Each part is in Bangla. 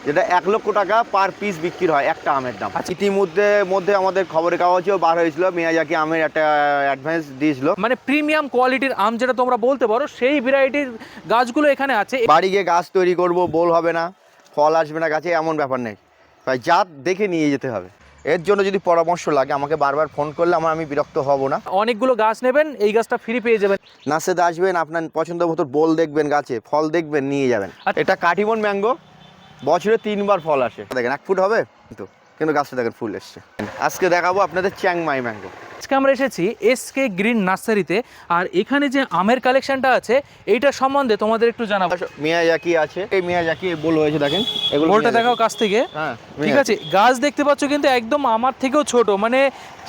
যেটা 1 লক্ষ টাকা পার পিস বিক্রি হয় একটা আমের দাম। ইতিমধ্যে আমাদের খবরের কাগজেও বার হয়েছিল, মিয়াজাকি আমের একটা অ্যাডভান্স দিয়েছিল। মানে প্রিমিয়াম কোয়ালিটির আম যেটা তোমরা বলতে পারো, সেই ভ্যারাইটির গাছগুলো এখানে আছে। বাড়ি গিয়ে গাছ তৈরি করব, বোল হবে না, ফল আসবে না গাছে, এমন ব্যাপার নেই ভাই, জাত দেখে নিয়ে যেতে হবে। এর জন্য যদি পরামর্শ লাগে আমাকে বারবার ফোন করলে আমি বিরক্ত হব না। অনেকগুলো গাছ নেবেন, এই গাছটা ফ্রি পেয়ে যাবেন। নার্সারিতে আসবেন, আপনার পছন্দ মতো বোল দেখবেন, গাছে ফল দেখবেন, নিয়ে যাবেন। এটা কাটিমন ম্যাঙ্গো, বছরে 3 বার ফল আসে। দেখেন 1 ফুট হবে কিন্তু গাছটা দেখেন ফুল এসছে। আজকে দেখাবো আপনাদের চ্যাংমাই ম্যাঙ্গো। আজকে আমরা এসেছি এসকে গ্রিন নার্সারিতে, আর এখানে যে আমের কালেকশনটা আছে এইটা সম্বন্ধে তোমাদের একটু জানাবো। মিয়াজাকি আছে, এই মিয়াজাকি বোল হয়েছে দেখেন, এগুলো বোলটা দেখাও কাছ থেকে। হ্যাঁ ঠিক আছে, গাছ দেখতে পাচ্ছ কিন্তু একদম আমার থেকেও ছোট, মানে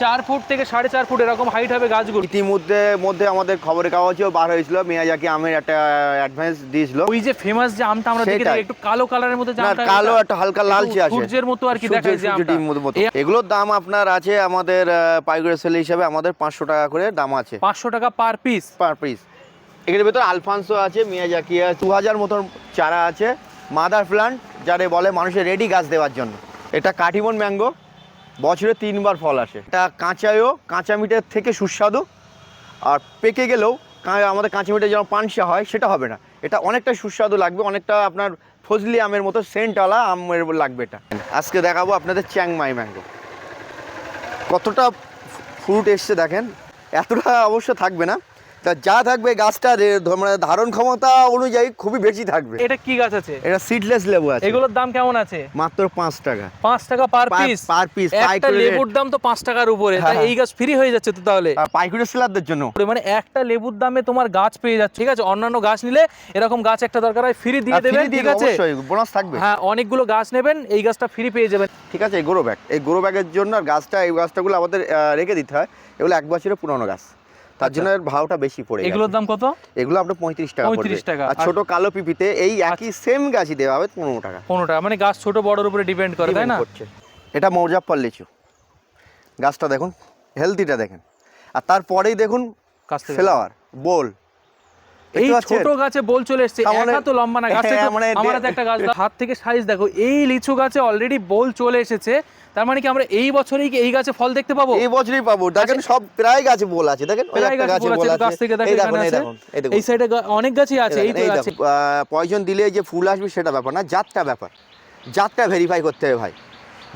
4 ফুট থেকে 4.5 ফুট এরকম হাইট হবে গাছগুলো। ইতিমধ্যে আমাদের খবরের কাগজেও বার হয়েছিল, মিয়াজাকি আমের একটা অ্যাডভান্স দিয়েছিল। ওই যে ফেমাস যে আমটা আমরা দেখে থাকি একটু কালো কালারের মধ্যে, কালো একটা হালকা লালচে আছে, সূর্যের মতো আর কি দেখায় যে আমটা। এগুলোর দাম আপনার আছে আমাদের পাইকারি সেল হিসাবে আমাদের 500 টাকা করে দাম আছে। 500 টাকা পার পিস। এর ভিতরে আলফানসো আছে, মিয়াজাকি আছে, 2000 মতন চারা আছে। মাদার প্লান্ট যারে বলে, মানুষের রেডি গাছ দেওয়ার জন্য। এটা কাটিমন ম্যাঙ্গো, বছরে 3 বার ফল আসে। এটা কাঁচা মিটের থেকে সুস্বাদু, আর পেকে গেলেও আমাদের কাঁচা মিটে যেমন পানসা হয় সেটা হবে না, এটা অনেকটা সুস্বাদু লাগবে, অনেকটা আপনার ফজলি আমের মতো সেন্টওয়ালা আমের লাগবে এটা। আজকে দেখাবো আপনাদের চ্যাংমাই ম্যাঙ্গো, কতটা ফ্রুট এসছে দেখেন। এতটা অবশ্য থাকবে না, তা যা থাকবে গাছটা মানে ধারণ ক্ষমতা অনুযায়ী খুবই বেশি থাকবে। এটা কি গাছ আছে? এটা সিডলেস লেবু আছে। এগুলোর দাম কেমন আছে? মাত্র 5 টাকা। 5 টাকা পার পিস। একটা লেবুর দাম তো 5 টাকার উপরে, তাই এই গাছ ফ্রি হয়ে যাচ্ছে তো তাহলে পাইকারি সেলারদের জন্য। মানে একটা লেবুর দামে তোমার গাছ পেয়ে যাচ্ছে। ঠিক আছে, অন্যান্য গাছ নিলে এরকম গাছ একটা দরকার হয় ফ্রি দিয়ে দেবেন। ঠিক আছে, অবশ্যই বোনাস থাকবে। হ্যাঁ, অনেকগুলো গাছ নেবেন, এই গাছটা ফ্রি পেয়ে যাবেন। ঠিক আছে, এই গ্রো ব্যাগের জন্য আর এই গাছটাগুলো আমাদের রেখে দিতে হয়। এগুলো 1 বছরের পুরনো গাছ, তার জন্য এর ভাওটা বেশি পড়ে। এগুলোর দাম কত? এগুলো আপনার 35 টাকা। 35 টাকা। আর ছোট কালো পিপিতে এই একই সেম গাছই দেওয়া হবে 15 টাকা। 15 টাকা, মানে গাছ ছোট বড়র উপরে ডিপেন্ড করে, তাই না? এটা মৌজাফর লিচু, গাছটা দেখুন, হেলদিটা দেখেন, আর তারপরেই দেখুন ফ্লাওয়ার বোল। এই ছোট গাছে বোল চলে এসেছে, একা তো লম্বা না গাছটা। আমার হাতে একটা গাছ, হাত থেকে সাইজ দেখো, এই লিচু গাছে অলরেডি বোল চলে এসেছে। তার মানে কি আমরা এই বছরেই কি এই গাছে ফল দেখতে পাবো? এই বছরই পাবো। দেখেন সব প্রায় গাছে বোল আছে, দেখেন ওই একটা গাছে বোল আছে। গাছ থেকে দেখেন, এই সাইডে অনেক গাছই আছে। এই তো আছে, পয়জন দিলে যে ফুল আসবে সেটা ব্যাপার না, জাতটা ব্যাপার। জাতটা ভেরিফাই করতে হবে ভাই,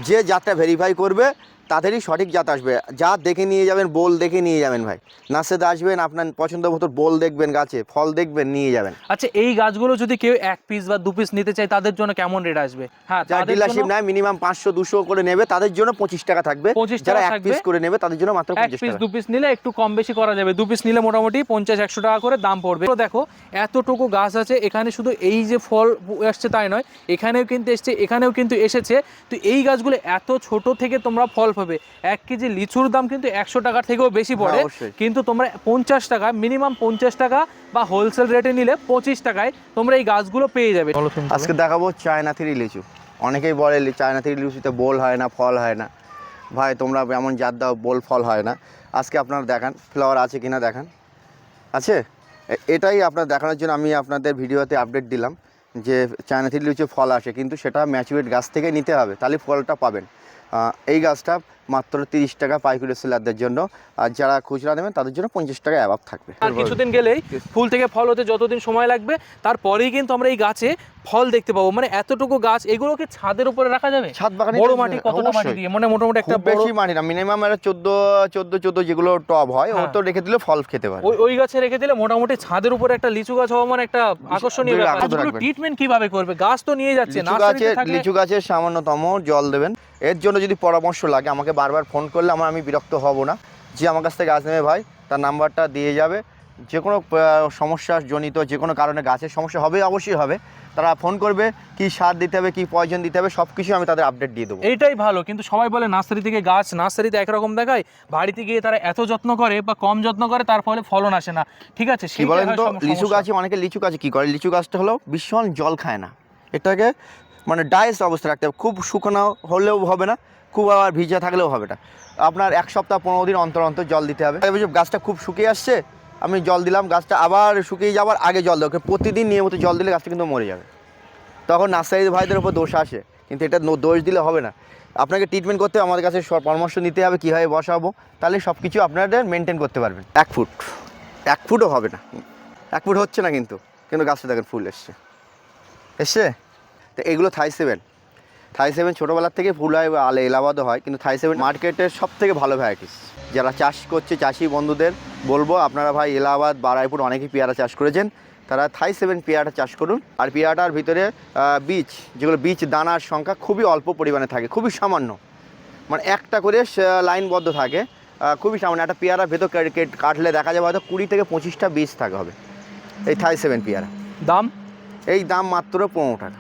যে জাতটা ভেরিফাই করবে তাদেরই সঠিক জাত আসবে। জাত দেখে নিয়ে যাবেন, বোল দেখে নিয়ে যাবেন ভাই। নার্সারিতে আসবেন, আপনার পছন্দ মতো বোল দেখবেন, গাছে ফল দেখবেন, নিয়ে যাবেন। আচ্ছা, এই গাছগুলো যদি কেউ 1 পিস বা 2 পিস নিতে চায় তাদের জন্য কেমন রেট আসবে? হ্যাঁ, যারা ডিলারশিপ নেয় মিনিমাম 500-200 করে নেবে, তাদের জন্য 25 টাকা থাকবে। যারা 1 পিস করে নেবে তাদের জন্য মাত্র 50 টাকা। 1 পিস 2 পিস নিলে একটু কম বেশি করা যাবে। 2 পিস নিলে মোটামুটি 50-100 টাকা করে দাম পড়বে। তো দেখো এতটুকু গাছ আছে এখানে, শুধু এই যে ফল আসছে তাই নয়, এখানেও কিন্তু এসছে, এখানেও কিন্তু এসেছে। তো এই গাছগুলো এত ছোট থেকে তোমরা ফল পাবে। 1 কেজি লিচুর দাম কিন্তু 100 টাকার থেকেও বেশি পড়ে, কিন্তু তোমরা 50 টাকা, মিনিমাম 50 টাকা বা হোলসেল রেটে নিলে 25 টাকায় তোমরা এই গাছগুলো পেয়ে যাবে। আজকে দেখাবো চায়না থ্রি লিচু। অনেকেই বলে চায়না থ্রি লিচুতে বোল হয় না, ফল হয় না। ভাই তোমরা এমন জাত দাও, বোল ফল হয় না। আজকে আপনারা দেখান ফ্লাওয়ার আছে কিনা, দেখান আছে। এটাই আপনার দেখানোর জন্য আমি আপনাদের ভিডিওতে আপডেট দিলাম যে চায়না থ্রি লিচু ফল আসে, কিন্তু সেটা ম্যাচুরেট গাছ থেকে নিতে হবে, তাহলে ফলটা পাবেন। এই গাছটা মাত্র 30 টাকা পাইকারি সেলারদের জন্য, আর যারা খুচরা নেবেন তাদের জন্য 50 টাকা অ্যাভাব থাকবে। আর কিছুদিন গেলেই ফুল থেকে ফল হতে যতদিন সময় লাগবে তারপরেই কিন্তু আমরা এই গাছে ফল দেখতে পাবো। মানে এতটুকু গাছ, এগুলোকে ছাদের উপরে রাখা যাবে? ছাদ বাগানে বড় মাটি, কতটা মাটি দিয়ে? মানে মোটামুটি একটা বেশি মাটি না, মিনিমাম 14 যেগুলো টব হয় ও তো রেখে দিলে ফল খেতে পারে। ওই গাছে রেখে দিলে মোটামুটি ছাদের উপরে একটা লিচু গাছ হওয়া মানে একটা আকর্ষণীয় ব্যাপার। ট্রিটমেন্ট কিভাবে করবে? গাছ তো নিয়ে যাচ্ছে, লিচু গাছের সামান্যতম জল দেবেন। এর জন্য যদি পরামর্শ লাগে আমাকে বারবার ফোন করলে আমি বিরক্ত হব না। যে আমার কাছ থেকে গাছ নেবে ভাই, তার নাম্বারটা দিয়ে যাবে। যে কোনো সমস্যা জনিত যে কোনো কারণে গাছের সমস্যা হবে, অবশ্যই হবে, তারা ফোন করবে, কি সার দিতে হবে, কি পয়জন দিতে হবে, সব কিছু আমি তাদের আপডেট দিয়ে দেবো। এইটাই ভালো। কিন্তু সবাই বলে নার্সারি থেকে গাছ, নার্সারিতে একরকম দেখায়, বাড়িতে গিয়ে তারা এত যত্ন করে বা কম যত্ন করে, তার ফলে ফলন আসে না। ঠিক আছে, কি বলেন তো, লিচু গাছে অনেকে লিচু গাছে কি করে, লিচু গাছটা হলো ভীষণ জল খায় না, এটাকে মানে ডাইস অবস্থা রাখতে হবে। খুব শুকনো হলেও হবে না, খুব আবার ভিজা থাকলেও হবে না। আপনার 1 সপ্তাহ 15 দিন অন্তর অন্তর জল দিতে হবে। গাছটা খুব শুকিয়ে আসছে, আমি জল দিলাম, গাছটা আবার শুকিয়ে যাওয়ার আগে জল দেবো। প্রতিদিন নিয়মিত জল দিলে গাছটা কিন্তু মরে যাবে। তখন নার্সারি ভাইদের উপর দোষ আসে, কিন্তু এটা দোষ দিলে হবে না। আপনাকে ট্রিটমেন্ট করতে হবে, আমাদের কাছে পরামর্শ নিতে হবে কীভাবে বসাবো, তাহলে সব কিছু আপনাদের মেনটেন করতে পারবেন। 1 ফুটও হবে না, 1 ফুট হচ্ছে না, কিন্তু গাছটা দেখেন ফুল এসছে। তো এগুলো থাই 7 ছোটোবেলার থেকে ফুল হয়, এলাহাবাদও হয়, কিন্তু থাই 7 মার্কেটের সব থেকে ভালো ভ্যারাইটিস। যারা চাষ করছে চাষি বন্ধুদের বলবো, আপনারা ভাই এলাহাবাদ, বারাইপুর অনেকেই পেয়ারা চাষ করেছেন, তারা থাই 7 পেয়ারাটা চাষ করুন। আর পেয়ারাটার ভিতরে বীজ, যেগুলো বীজ দানার সংখ্যা খুবই অল্প পরিমাণে থাকে, খুবই সামান্য, মানে একটা করে লাইনবদ্ধ থাকে, খুবই সামান্য। একটা পেয়ারার ভেতর কাটলে দেখা যাবে হয়তো 20 থেকে 25টা বীজ থাকে হবে এই থাই 7 পেয়ারা। দাম? এই দাম মাত্র 15 টাকা।